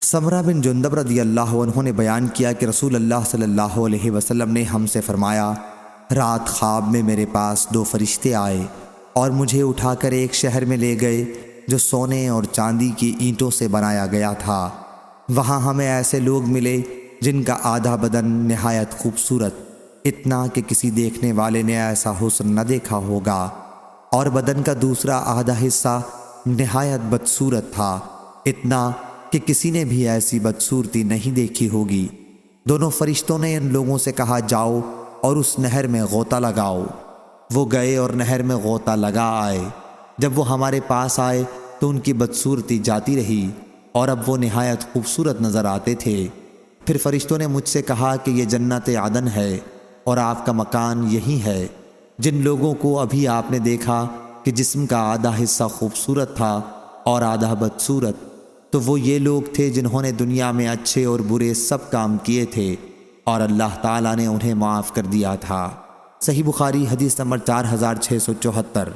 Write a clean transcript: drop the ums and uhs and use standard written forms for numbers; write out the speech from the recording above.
سمرہ بن جندب رضی اللہ عنہ نے بیان کیا کہ رسول اللہ صلی اللہ علیہ وسلم نے ہم سے فرمایا، رات خواب میں میرے پاس 2 فرشتے آئے اور مجھے اٹھا کر ایک شہر میں لے گئے جو سونے اور چاندی کی اینٹوں سے بنایا گیا تھا۔ وہاں ہمیں ایسے لوگ ملے جن کا آدھا بدن نہایت خوبصورت، اتنا کہ کسی دیکھنے والے نے ایسا حسن نہ دیکھا ہوگا، اور بدن کا دوسرا آدھا حصہ نہایت بدصورت تھا، اتنا کہ کسی نے بھی ایسی بدصورتی نہیں دیکھی ہوگی۔ دونوں فرشتوں نے ان لوگوں سے کہا، جاؤ اور اس نہر میں غوطہ لگاؤ۔ وہ گئے اور نہر میں غوطہ لگا آئے۔ جب وہ ہمارے پاس آئے تو ان کی بدصورتی جاتی رہی اور اب وہ نہایت خوبصورت نظر آتے تھے۔ پھر فرشتوں نے مجھ سے کہا کہ یہ جنت عدن ہے اور آپ کا مکان یہی ہے۔ جن لوگوں کو ابھی آپ نے دیکھا کہ جسم کا آدھا حصہ خوبصورت تھا اور آدھا بدصورت، تو وہ یہ لوگ تھے جنہوں نے دنیا میں اچھے اور برے سب کام کیے تھے اور اللہ تعالیٰ نے انہیں معاف کر دیا تھا۔ صحیح بخاری حدیث نمبر 4674۔